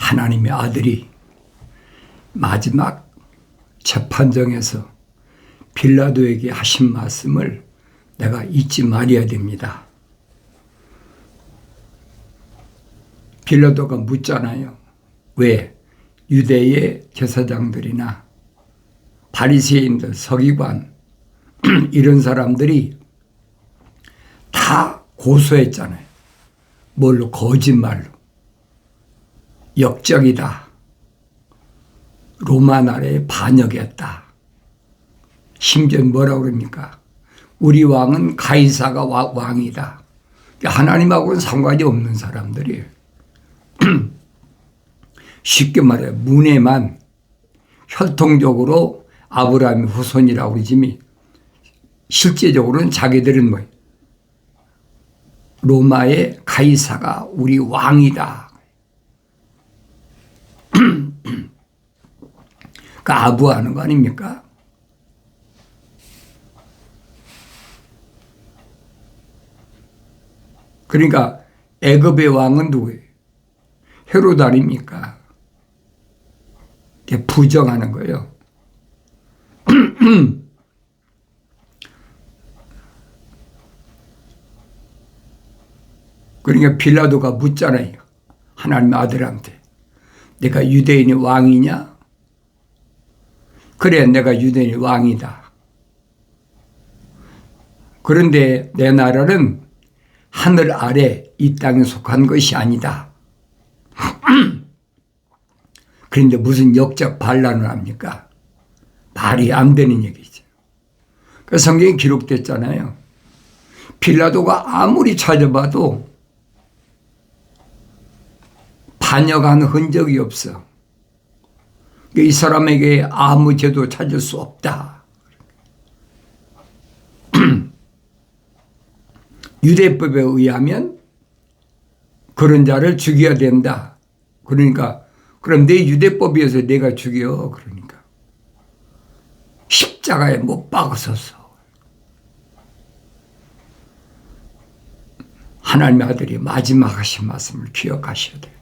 하나님의 아들이 마지막 재판정에서 빌라도에게 하신 말씀을 내가 잊지 말아야 됩니다. 빌라도가 묻잖아요. 왜 유대의 제사장들이나 바리새인들, 서기관 이런 사람들이 다 고소했잖아요. 뭘로? 거짓말로. 역적이다. 로마 나라에 반역했다. 심지어 뭐라고 그럽니까? 우리 왕은 가이사가 왕이다. 하나님하고는 상관이 없는 사람들이에요. 쉽게 말해 문에만 혈통적으로 아브라함의 후손이라고 그러지만 실제적으로는 자기들은 뭐예요? 로마의 가이사가 우리 왕이다. 그 아부하는 거 아닙니까? 그러니까 애굽의 왕은 누구예요? 헤롯 아닙니까? 부정하는 거예요. 그러니까 빌라도가 묻잖아요. 하나님의 아들한테. 내가 유대인의 왕이냐? 그래, 내가 유대인의 왕이다. 그런데 내 나라는 하늘 아래 이 땅에 속한 것이 아니다. 그런데 무슨 역적 반란을 합니까? 말이 안 되는 얘기죠. 그 성경에 기록됐잖아요. 빌라도가 아무리 찾아봐도 반역한 흔적이 없어. 이 사람에게 아무 죄도 찾을 수 없다. 유대법에 의하면 그런 자를 죽여야 된다. 그러니까 그럼 내 유대법에 의해서 내가 죽여. 그러니까 십자가에 못 박았었어. 하나님의 아들이 마지막 하신 말씀을 기억하셔야 돼요.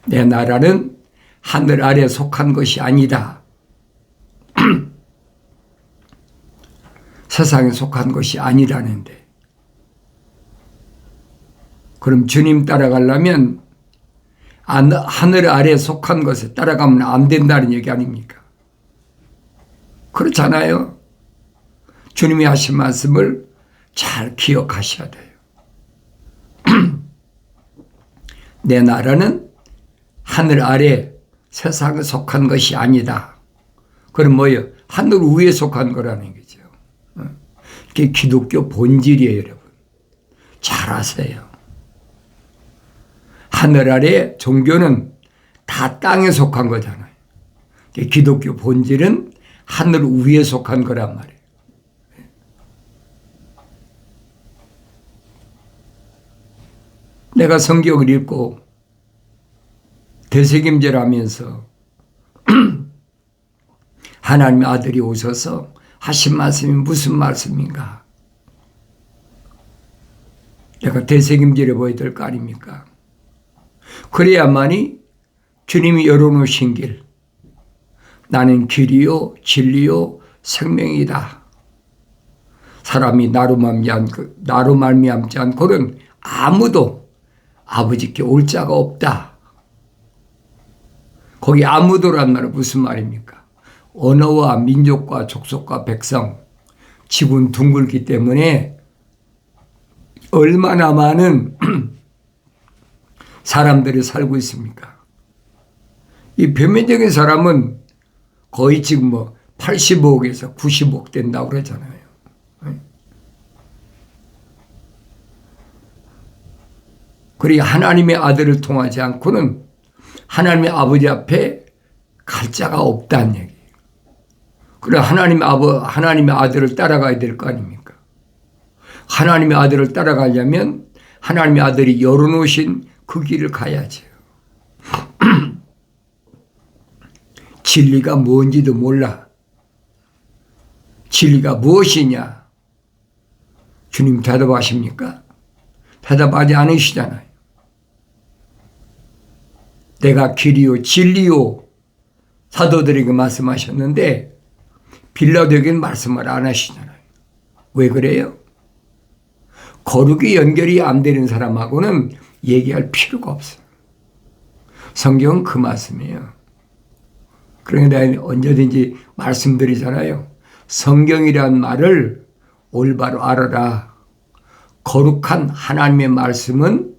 내 나라는 하늘 아래 속한 것이 아니다. 세상에 속한 것이 아니라는데. 그럼 주님 따라가려면 하늘 아래 속한 것에 따라가면 안 된다는 얘기 아닙니까? 그렇잖아요. 주님이 하신 말씀을 잘 기억하셔야 돼요. 내 나라는 하늘 아래 세상에 속한 것이 아니다. 그럼 뭐예요? 하늘 위에 속한 거라는 거죠. 그게 기독교 본질이에요, 여러분. 잘 아세요. 하늘 아래 종교는 다 땅에 속한 거잖아요. 기독교 본질은 하늘 위에 속한 거란 말이에요. 내가 성경을 읽고 되새김질 하면서 하나님의 아들이 오셔서 하신 말씀이 무슨 말씀인가? 내가 되새김질해 보여야 될 거 아닙니까? 그래야만이 주님이 열어놓으신 길, 나는 길이요 진리요 생명이다. 사람이 나로 말미암지 않고는 아무도 아버지께 올 자가 없다. 거기 아무도란 말은 무슨 말입니까? 언어와 민족과 족속과 백성, 지구는 둥글기 때문에 얼마나 많은 사람들이 살고 있습니까? 이 표면적인 사람은 거의 지금 85억에서 90억 된다고 그러잖아요. 그리고 하나님의 아들을 통하지 않고는 하나님의 아버지 앞에 갈 자가 없다는 얘기예요. 그래 하나님의 아들을 따라가야 될 거 아닙니까? 하나님의 아들을 따라가려면 하나님의 아들이 열어놓으신 그 길을 가야죠. 진리가 뭔지도 몰라. 진리가 무엇이냐? 주님 대답하십니까? 대답하지 않으시잖아요. 내가 길이요 진리요 사도들에게 말씀하셨는데 빌라도에게는 말씀을 안 하시잖아요. 왜 그래요? 거룩이 연결이 안 되는 사람하고는 얘기할 필요가 없어요. 성경은 그 말씀이에요. 그러니까 내가 언제든지 말씀드리잖아요. 성경이란 말을 올바로 알아라. 거룩한 하나님의 말씀은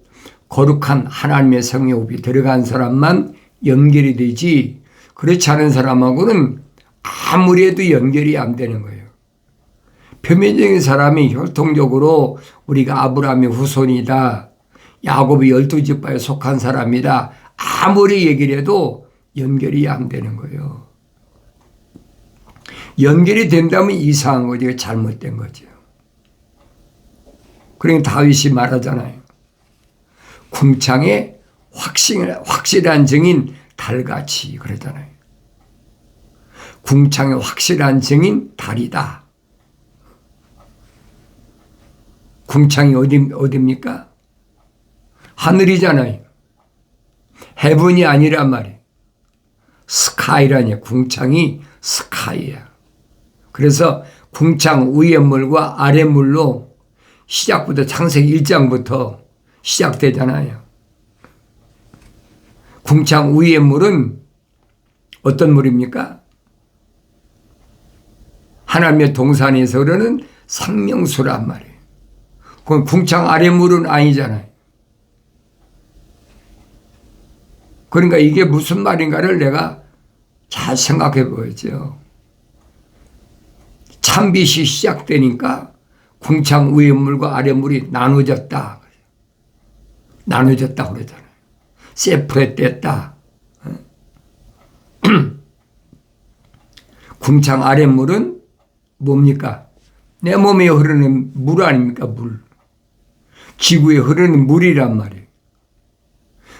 거룩한 하나님의 성령이 들어간 사람만 연결이 되지, 그렇지 않은 사람하고는 아무리 해도 연결이 안 되는 거예요. 표면적인 사람이 혈통적으로 우리가 아브라함의 후손이다, 야곱의 12지파에 속한 사람이다, 아무리 얘기를 해도 연결이 안 되는 거예요. 연결이 된다면 이상한 거죠. 잘못된 거죠. 그러니까 다윗이 말하잖아요. 궁창에 확실한 증인 달같이 그러잖아요. 궁창에 확실한 증인 달이다. 궁창이 어디입니까? 하늘이잖아요. 헤븐이 아니란 말이에요. 스카이라니, 궁창이 스카이야. 그래서 궁창 위의 물과 아래 물로 시작부터 창세기 1장부터 시작되잖아요. 궁창 위의 물은 어떤 물입니까? 하나님의 동산에서 흐르는 생명수란 말이에요. 그럼 궁창 아래 물은 아니잖아요. 그러니까 이게 무슨 말인가를 내가 잘 생각해 보였죠. 찬빛이 시작되니까 궁창 위의 물과 아래 물이 나눠졌다. 나눠졌다 그러잖아요. 세프레됐다. 궁창 아래 물은 뭡니까? 내 몸에 흐르는 물 아닙니까? 물. 지구에 흐르는 물이란 말이에요.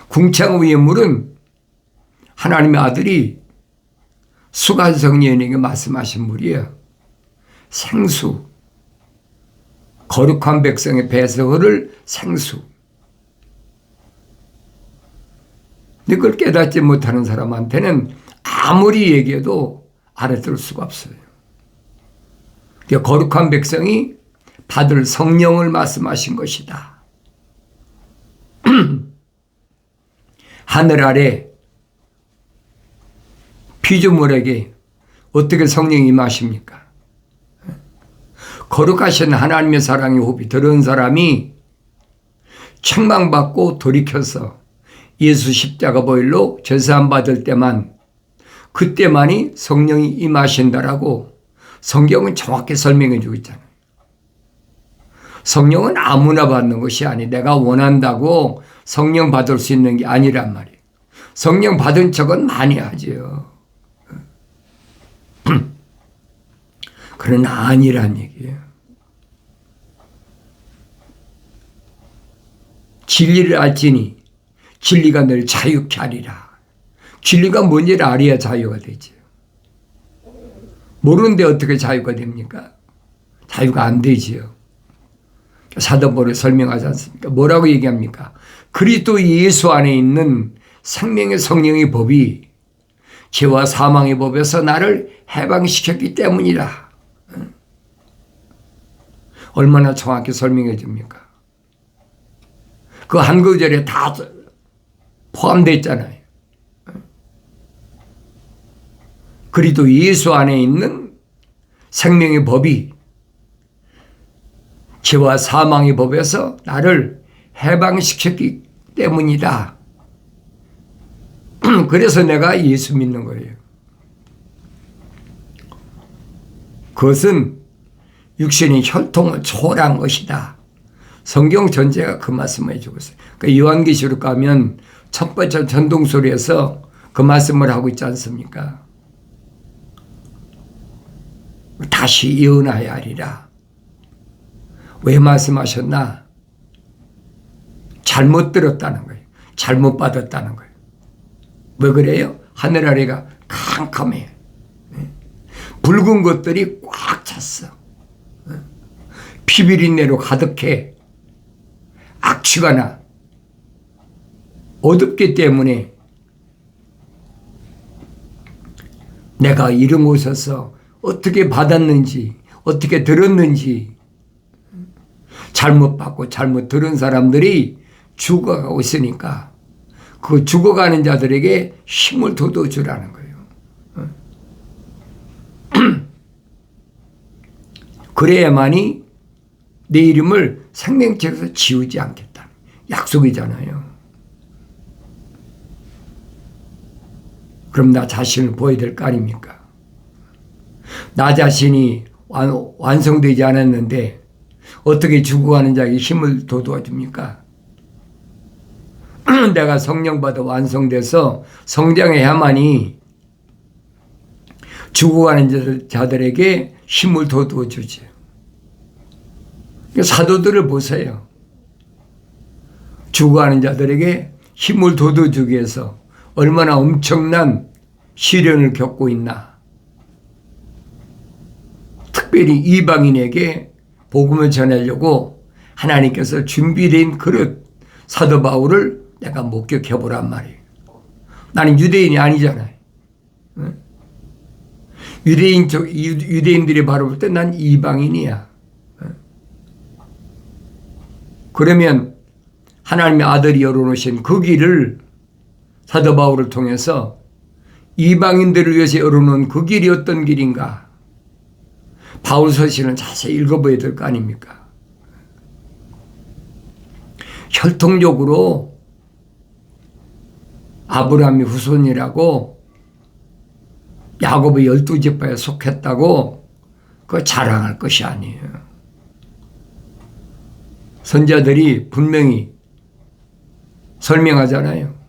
궁창 위의 물은 하나님의 아들이 수간성녀에게 말씀하신 물이에요. 생수. 거룩한 백성의 배에서 흐를 생수. 근데 그걸 깨닫지 못하는 사람한테는 아무리 얘기해도 알아들을 수가 없어요. 그러니까 거룩한 백성이 받을 성령을 말씀하신 것이다. 하늘 아래 피조물에게 어떻게 성령이 임하십니까? 거룩하신 하나님의 사랑의 호흡이 들어온 사람이 책망받고 돌이켜서 예수 십자가 보혈로 제사함 받을 때만, 그때만이 성령이 임하신다라고 성경은 정확히 설명해 주고 있잖아요. 성령은 아무나 받는 것이 아니, 내가 원한다고 성령 받을 수 있는 게 아니란 말이에요. 성령 받은 척은 많이 하지요. 그러나 아니란 얘기예요. 진리를 알지니 진리가 늘 자유케 하리라. 진리가 뭔지를 알아야 자유가 되죠. 모르는데 어떻게 자유가 됩니까? 자유가 안 되지요. 사도 바울이 설명하지 않습니까? 뭐라고 얘기합니까? 그리스도 예수 안에 있는 생명의 성령의 법이 죄와 사망의 법에서 나를 해방시켰기 때문이라. 얼마나 정확히 설명해 줍니까? 그 한 구절에 다 포함되어 있잖아요. 그리스도 예수 안에 있는 생명의 법이 죄와 사망의 법에서 나를 해방시켰기 때문이다. 그래서 내가 예수 믿는 거예요. 그것은 육신의 혈통을 초월한 것이다. 성경 전체가 그 말씀을 해주고 있어요. 그러니까 요한계시록 가면 첫 번째 전동소리에서 그 말씀을 하고 있지 않습니까? 다시 예언하여야 하리라. 왜 말씀하셨나? 잘못 들었다는 거예요. 잘못 받았다는 거예요. 왜 그래요? 하늘 아래가 캄캄해요. 붉은 것들이 꽉 찼어. 피비린내로 가득해. 악취가 나. 어둡기 때문에 내가 이런 곳에서 어떻게 받았는지, 어떻게 들었는지, 잘못 받고 잘못 들은 사람들이 죽어가고 있으니까 그 죽어가는 자들에게 힘을 돋워주라는 거예요. 그래야만이 내 이름을 생명책에서 지우지 않겠다. 약속이잖아요. 그럼 나 자신을 보여야 될 거 아닙니까? 나 자신이 완성되지 않았는데 어떻게 죽어가는 자에게 힘을 돋워줍니까? 내가 성령받아 완성돼서 성장해야만이 죽어가는 자들에게 힘을 돋워주지. 사도들을 보세요. 죽어가는 자들에게 힘을 돋워주기 위해서 얼마나 엄청난 시련을 겪고 있나. 특별히 이방인에게 복음을 전하려고 하나님께서 준비된 그릇 사도 바울을 내가 목격해 보란 말이에요. 나는 유대인이 아니잖아요. 유대인들이 바라볼 때 난 이방인이야. 그러면 하나님의 아들이 열어놓으신 그 길을 사도 바울을 통해서 이방인들을 위해서 열어놓은 그 길이 어떤 길인가? 바울 서신을 자세히 읽어봐야 될 거 아닙니까? 혈통적으로 아브라함의 후손이라고 야곱의 12지파에 속했다고 그거 자랑할 것이 아니에요. 선자들이 분명히 설명하잖아요.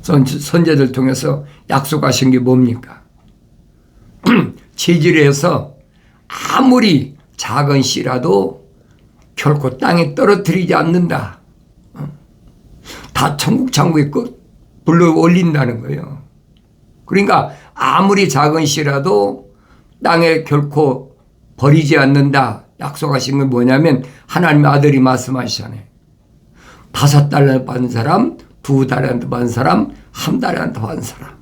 선자들 통해서 약속하신 게 뭡니까? 체질에서 아무리 작은 씨라도 결코 땅에 떨어뜨리지 않는다. 다 천국 창고에 불러 올린다는 거예요. 그러니까 아무리 작은 씨라도 땅에 결코 버리지 않는다. 약속하신 건 뭐냐면 하나님의 아들이 말씀하시잖아요. 5달란트 받은 사람, 2달란트 받은 사람, 1달란트 받은 사람.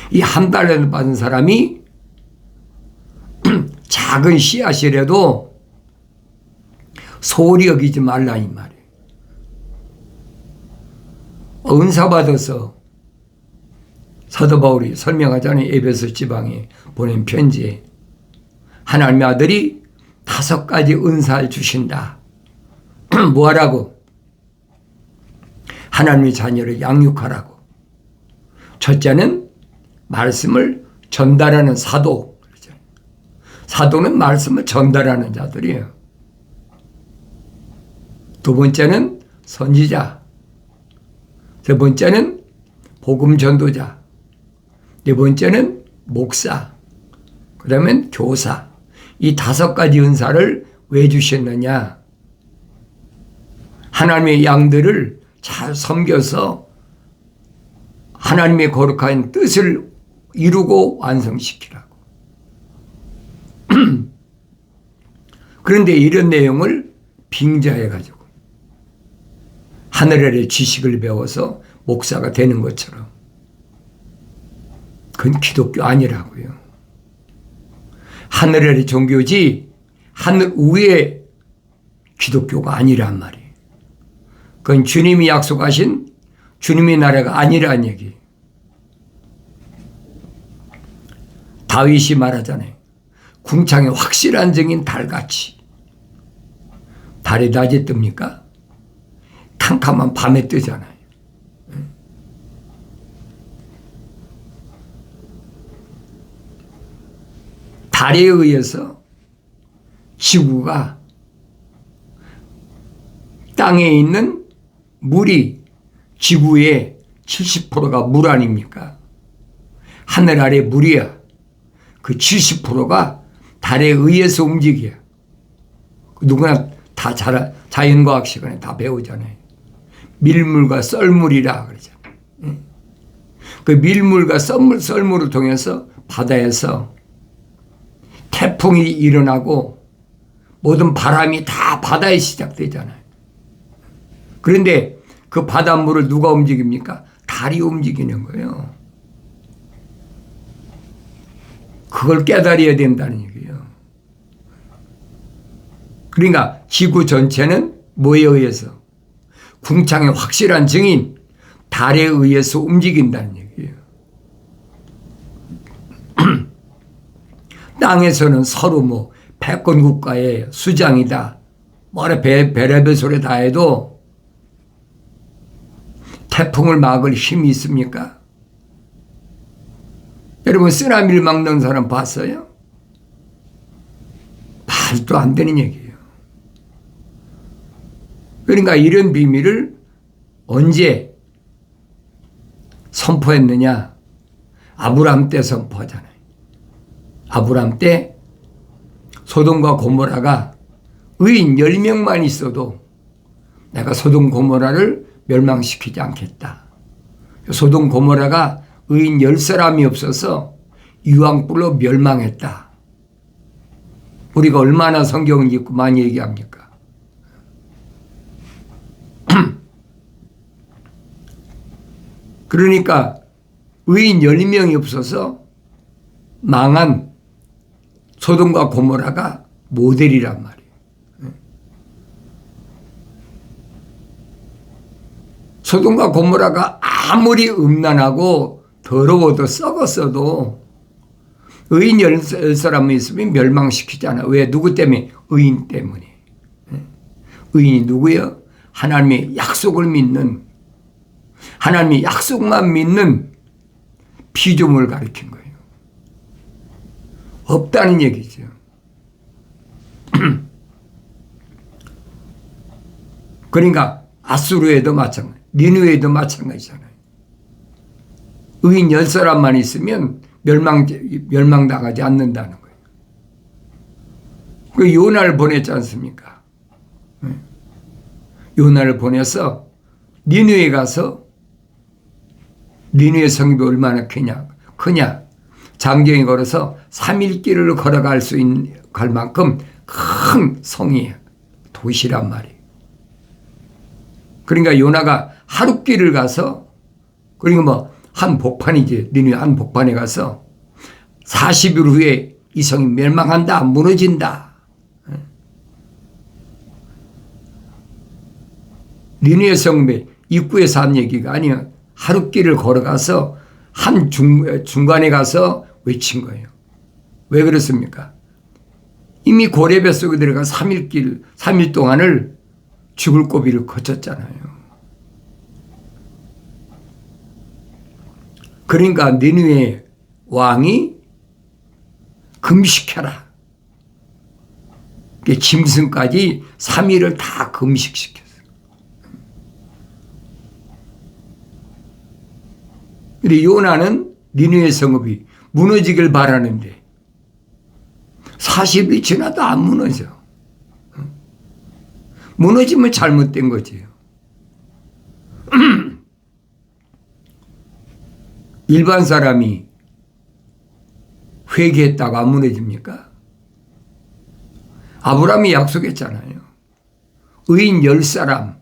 이 1달란트 받은 사람이 작은 씨앗이라도 소홀히 여기지 말라 이 말이에요. 은사 받아서 사도 바울이 설명하잖아요. 에베소 지방에 보낸 편지에 하나님의 아들이 5가지 은사를 주신다. 뭐하라고? 하나님의 자녀를 양육하라고. 첫째는 말씀을 전달하는 사도. 사도는 말씀을 전달하는 자들이에요. 두 번째는 선지자. 세 번째는 복음 전도자. 네 번째는 목사. 그 다음엔 교사. 이 5가지 은사를 왜 주셨느냐? 하나님의 양들을 잘 섬겨서 하나님의 거룩한 뜻을 이루고 완성시키라고. 그런데 이런 내용을 빙자해가지고 하늘 아래 지식을 배워서 목사가 되는 것처럼 그건 기독교 아니라고요. 하늘 아래 종교지 하늘 위에 기독교가 아니란 말이에요. 그건 주님이 약속하신 주님의 나라가 아니란 얘기. 다윗이 말하잖아요. 궁창에 확실한 증인 달같이. 달이 낮에 뜹니까? 캄캄한 밤에 뜨잖아요. 달에 의해서 지구가 땅에 있는 물이 지구의 70%가 물 아닙니까? 하늘 아래 물이야. 그 70%가 달에 의해서 움직여. 누구나 다 자연과학 시간에 다 배우잖아요. 밀물과 썰물이라 그러잖아요. 그 밀물과 썰물을 통해서 바다에서 태풍이 일어나고 모든 바람이 다 바다에 시작되잖아요. 그런데 그 바닷물을 누가 움직입니까? 달이 움직이는 거예요. 그걸 깨달아야 된다는 얘기예요. 그러니까 지구 전체는 뭐에 의해서? 궁창의 확실한 증인, 달에 의해서 움직인다는 얘기예요. 땅에서는 서로 뭐 패권 국가의 수장이다, 뭐라 별의별 소리 다 해도 태풍을 막을 힘이 있습니까? 여러분 쓰나미를 막는 사람 봤어요? 말도 안 되는 얘기예요. 그러니까 이런 비밀을 언제 선포했느냐? 아브라함 때 선포하잖아요. 아브라함 때 소돔과 고모라가 의인 10명만 있어도 내가 소돔 고모라를 멸망시키지 않겠다. 소돔 고모라가 의인 10사람이 없어서 유황불로 멸망했다. 우리가 얼마나 성경을 읽고 많이 얘기합니까? 그러니까 의인 10명이 없어서 망한 소돔과 고모라가 모델이란 말이에요. 소돔과 고모라가 아무리 음란하고 더러워도 썩었어도 의인 10사람이 있으면 멸망시키잖아. 왜? 누구 때문에? 의인 때문에. 의인이 누구예요? 하나님의 약속을 믿는, 하나님의 약속만 믿는 피조물을 가리킨 거예요. 없다는 얘기죠. 그러니까 아수르에도 마찬가지, 니느웨에도 마찬가지잖아요. 의인 10사람만 있으면 멸망당하지 않는다는 거예요. 그 요나를 보냈지 않습니까? 요나를 보내서 니느웨에 가서, 니느웨 성읍이 얼마나 크냐. 장경이 걸어서 3일 길을 걸어갈 수 있는, 갈 만큼 큰 성이에요. 도시란 말이에요. 그러니까 요나가 하루 길을 가서, 그러니까 뭐 한 복판이지, 니느웨 한 복판에 가서 40일 후에 이 성이 멸망한다, 무너진다. 니느웨 성읍의 입구에서 한 얘기가 아니야. 하루 길을 걸어가서 한 중간에 가서 외친 거예요. 왜 그렇습니까? 이미 고레 뱃속에 들어가 3일 동안을 죽을 고비를 거쳤잖아요. 그러니까 니느웨 왕이 금식해라. 짐승까지 3일을 다 금식시켰어요. 근데 요나는 니느웨 성읍이 무너지길 바라는데 40일이 지나도 안 무너져. 무너지면 잘못된 거지요. 일반 사람이 회개했다고 안 무너집니까? 아브라함이 약속했잖아요. 의인 10사람,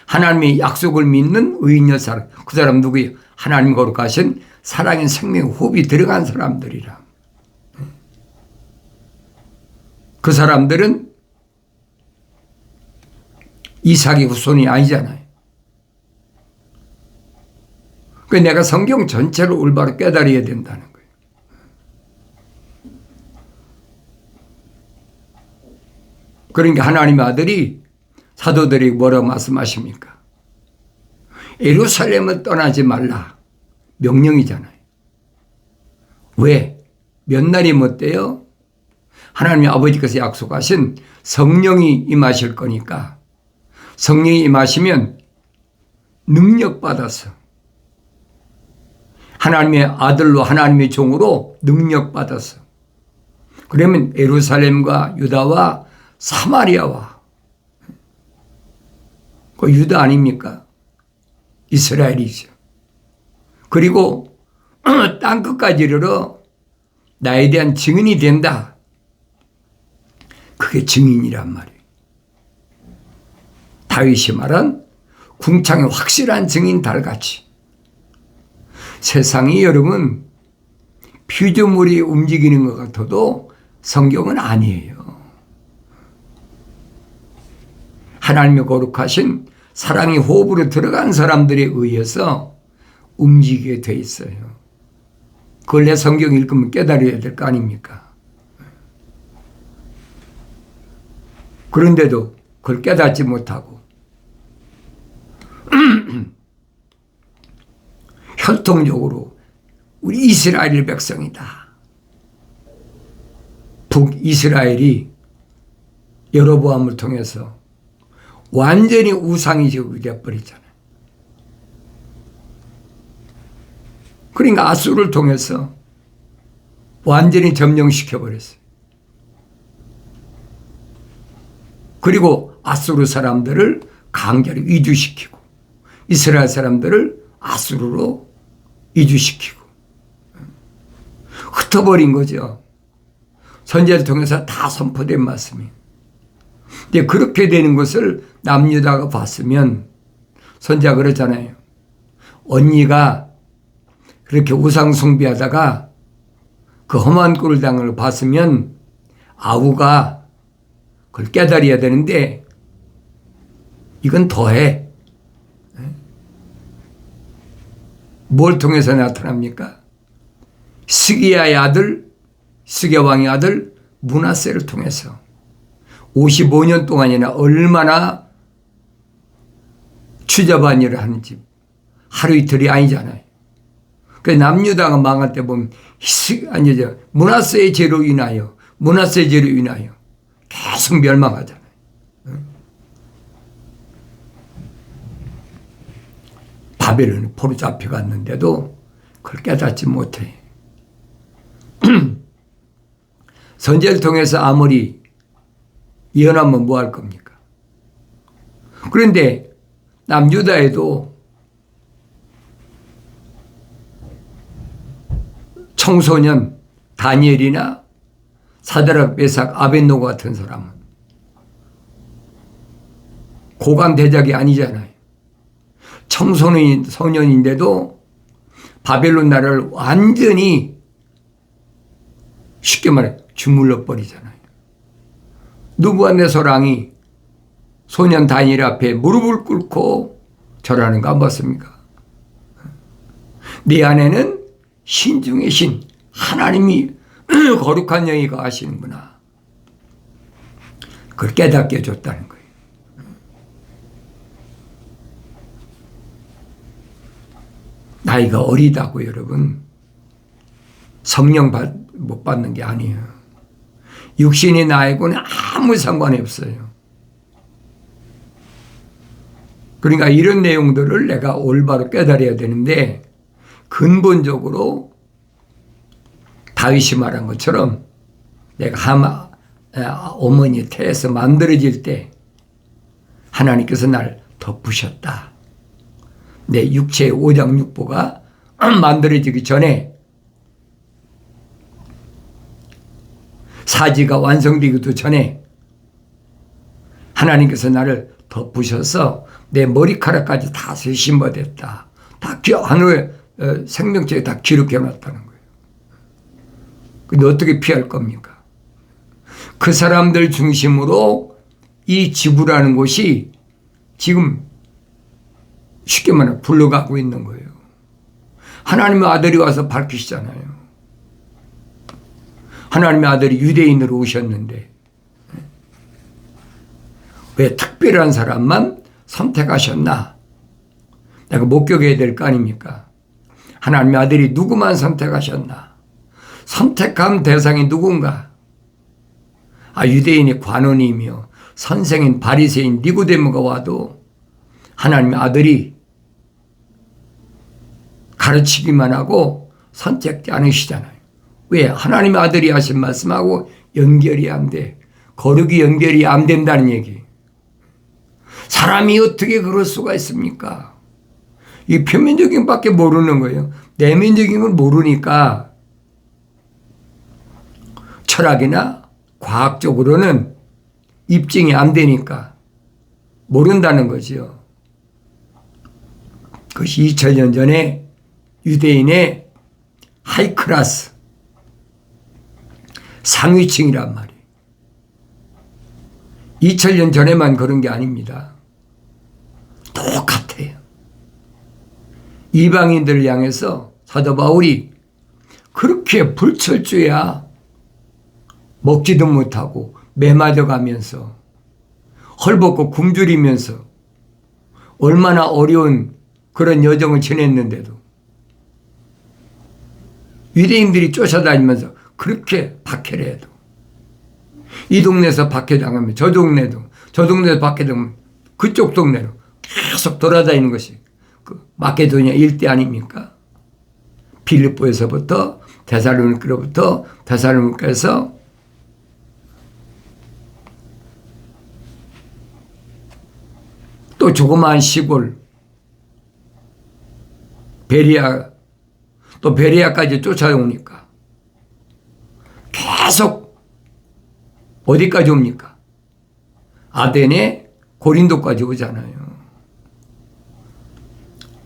하나님의 약속을 믿는 의인 10사람. 그 사람 누구예요? 하나님 거룩하신 사랑의 생명 호흡이 들어간 사람들이라. 그 사람들은 이삭의 후손이 아니잖아요. 그러니까 내가 성경 전체를 올바로 깨달아야 된다는 거예요. 그러니까 하나님의 아들이 사도들이 뭐라고 말씀하십니까? 예루살렘을 떠나지 말라. 명령이잖아요. 왜? 몇 날이 못돼요? 하나님의 아버지께서 약속하신 성령이 임하실 거니까 성령이 임하시면 능력받아서 하나님의 아들로 하나님의 종으로 능력받아서 그러면 예루살렘과 유다와 사마리아와 그 유다 아닙니까? 이스라엘이죠. 그리고 땅끝까지 이르러 나에 대한 증인이 된다. 그게 증인이란 말이에요. 다윗이 말한 궁창의 확실한 증인 달같이 세상이 여러분 피조물이 움직이는 것 같아도 성경은 아니에요. 하나님의 거룩하신 사랑의 호흡으로 들어간 사람들에 의해서 움직이게 돼 있어요. 그걸 내 성경 읽으면 깨달아야 될 거 아닙니까? 그런데도 그걸 깨닫지 못하고 혈통적으로 우리 이스라엘 백성이다. 북이스라엘이 여로보암을 통해서 완전히 우상이 되어버리잖아요. 그러니까 아수르를 통해서 완전히 점령시켜버렸어요. 그리고 아수르 사람들을 강제로 이주시키고 이스라엘 사람들을 아수르로 이주시키고 흩어버린 거죠. 선지자를 통해서 다 선포된 말씀이. 근데 그렇게 되는 것을 남유다가 봤으면 선지자가 그러잖아요. 언니가 그렇게 우상 숭배하다가 그 험한 꼴을 당한 걸 봤으면 아우가 그걸 깨달아야 되는데 이건 더해. 뭘 통해서 나타납니까? 스기야의 아들, 스기야 왕의 아들 므낫세를 통해서 55년 동안이나 얼마나 추잡한 일을 하는지 하루 이틀이 아니잖아요. 그 남유다가 망할 때 보면 므낫세의 죄로 인하여 계속 멸망하잖아요. 바벨론에 포로 잡혀갔는데도 그걸 깨닫지 못해. 선지자를 통해서 아무리 예언하면 뭐 할 겁니까? 그런데 남유다에도 청소년 다니엘이나 사드락 메삭 아벳노고 같은 사람은 고관 대작이 아니잖아요. 청소년인데도 바벨론 나라를 완전히 쉽게 말해 주물러 버리잖아요. 느부갓네살 왕이 소년 다니엘 앞에 무릎을 꿇고 절하는 거 안 봤습니까? 내 안에는 신 중의 신, 하나님이 거룩한 영이 거하시는구나. 그걸 깨닫게 해줬다는 거예요. 나이가 어리다고 여러분 성령 못 받는 게 아니에요. 육신이 나이고는 아무 상관이 없어요. 그러니까 이런 내용들을 내가 올바로 깨달아야 되는데 근본적으로 다윗이 말한 것처럼 내가 어머니 태에서 만들어질 때 하나님께서 날 덮으셨다. 내 육체의 오장육부가 만들어지기 전에 사지가 완성되기도 전에 하나님께서 나를 덮으셔서 내 머리카락까지 다 세심받았다. 다 하늘의 생명체에 다 기록해 놨다는 거예요. 근데 어떻게 피할 겁니까? 그 사람들 중심으로 이 지구라는 곳이 지금 쉽게 말하면 불러가고 있는 거예요. 하나님의 아들이 와서 밝히시잖아요. 하나님의 아들이 유대인으로 오셨는데 왜 특별한 사람만 선택하셨나? 내가 목격해야 될 거 아닙니까? 하나님의 아들이 누구만 선택하셨나? 선택한 대상이 누군가? 유대인의 관원이며 선생인 바리새인 니고데모가 와도 하나님의 아들이 가르치기만 하고 선택지 않으시잖아요. 왜? 하나님의 아들이 하신 말씀하고 연결이 안 돼. 거룩이 연결이 안 된다는 얘기. 사람이 어떻게 그럴 수가 있습니까? 이 표면적인 밖에 모르는 거예요. 내면적인 걸 모르니까 철학이나 과학적으로는 입증이 안 되니까 모른다는 거죠. 그것이 2000년 전에 유대인의 하이클래스 상위층이란 말이에요. 2000년 전에만 그런 게 아닙니다. 똑같아요. 이방인들을 향해서 사도 바울이 그렇게 불철주야 먹지도 못하고 매맞아 가면서 헐벗고 굶주리면서 얼마나 어려운 그런 여정을 지냈는데도 유대인들이 쫓아다니면서 그렇게 박해를 해도 이 동네에서 박해당하면 저 동네에서 박해당하면 그쪽 동네로 계속 돌아다니는 것이 그 마케도니아 일대 아닙니까? 빌립보에서부터 데살로니가로부터 데살로니가에서 또 조그마한 시골 베리아 또 베리아까지 쫓아오니까 계속 어디까지 옵니까? 아덴에 고린도까지 오잖아요.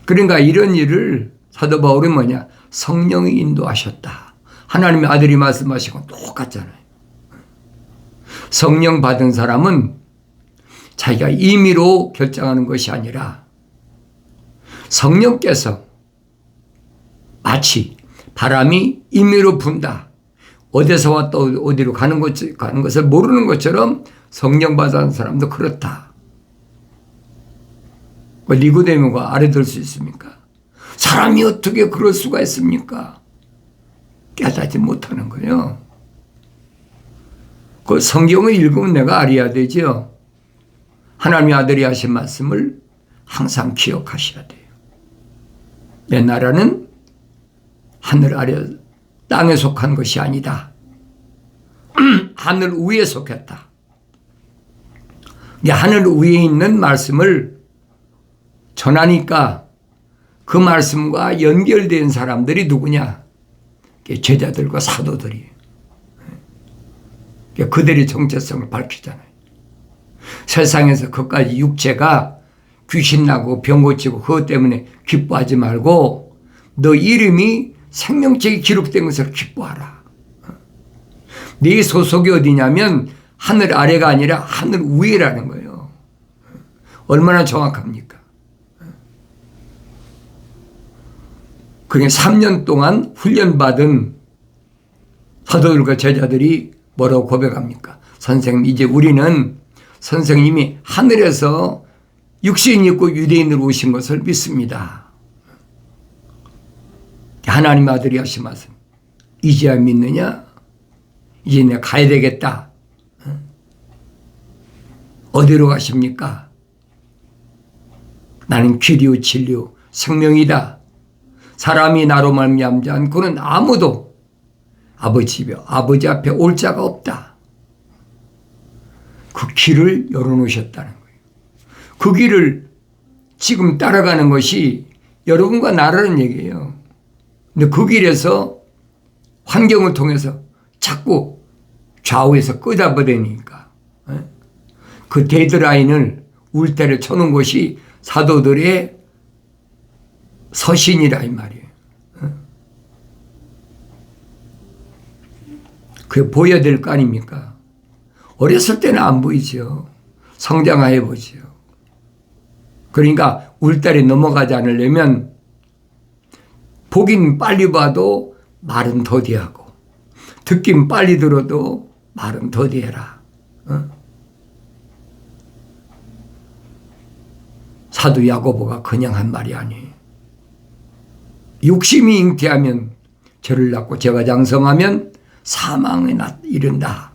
그러니까 이런 일을 사도 바울이 뭐냐? 성령이 인도하셨다. 하나님의 아들이 말씀하시고 똑같잖아요. 성령 받은 사람은 자기가 임의로 결정하는 것이 아니라 성령께서 마치 바람이 임의로 분다. 어디서 왔다 어디로 가는 것을 모르는 것처럼 성령 받은 사람도 그렇다. 니고데모가 알아들 수 있습니까? 사람이 어떻게 그럴 수가 있습니까? 깨닫지 못하는 거예요. 그 성경을 읽으면 내가 알아야 되죠. 하나님의 아들이 하신 말씀을 항상 기억하셔야 돼요. 내 나라는 하늘 아래 땅에 속한 것이 아니다. 하늘 위에 속했다. 하늘 위에 있는 말씀을 전하니까 그 말씀과 연결된 사람들이 누구냐? 제자들과 사도들이에요. 그들의 정체성을 밝히잖아요. 세상에서 그까지 육체가 귀신나고 병 고치고 그것 때문에 기뻐하지 말고 너 이름이 생명책에 기록된 것을 기뻐하라. 네 소속이 어디냐면 하늘 아래가 아니라 하늘 위라는 거예요. 얼마나 정확합니까? 그러니까 3년 동안 훈련받은 사도들과 제자들이 뭐라고 고백합니까? 선생님, 이제 우리는 선생님이 하늘에서 육신 입고 유대인으로 오신 것을 믿습니다. 하나님 아들이 하신 말씀. 이제야 믿느냐? 이제 내가 가야 되겠다. 어디로 가십니까? 나는 길이요 진리요 생명이다. 사람이 나로 말미암지 않고는 아무도 아버지 앞에 올 자가 없다. 그 길을 열어놓으셨다는 거예요. 그 길을 지금 따라가는 것이 여러분과 나라는 얘기예요. 근데 그 길에서 환경을 통해서 자꾸 좌우에서 끄잡아대니까 그 데드라인을 울타리를 쳐놓은 것이 사도들의 서신이라 이 말이에요. 그게 보여야 될 거 아닙니까? 어렸을 때는 안 보이죠. 성장해 보죠. 그러니까 울타리 넘어가지 않으려면 보긴 빨리 봐도 말은 더디하고 듣긴 빨리 들어도 말은 더디해라. 사도 야고보가 그냥 한 말이 아니에요. 육심이 잉태하면 죄를 낳고 죄가 장성하면 사망에 이른다.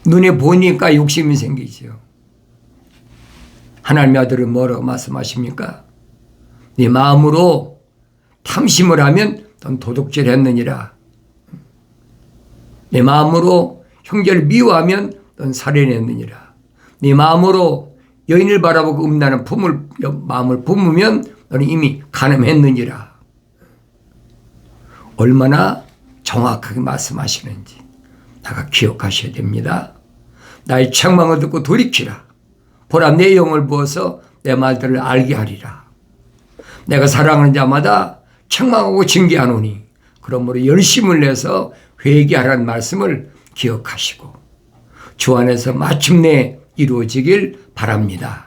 눈에 보니까 욕심이 생기죠. 하나님의 아들은 뭐라고 말씀하십니까? 네 마음으로 탐심을 하면 넌 도둑질 했느니라. 네 마음으로 형제를 미워하면 넌 살인했느니라. 네 마음으로 여인을 바라보고 음란한 마음을 품으면 너는 이미 간음했느니라. 얼마나 정확하게 말씀하시는지 내가 기억하셔야 됩니다. 나의 책망을 듣고 돌이키라. 보라, 내 영을 부어서 내 말들을 알게 하리라. 내가 사랑하는 자마다 책망하고 징계하노니 그러므로 열심을 내서 회개하라는 말씀을 기억하시고 주 안에서 마침내 이루어지길 바랍니다.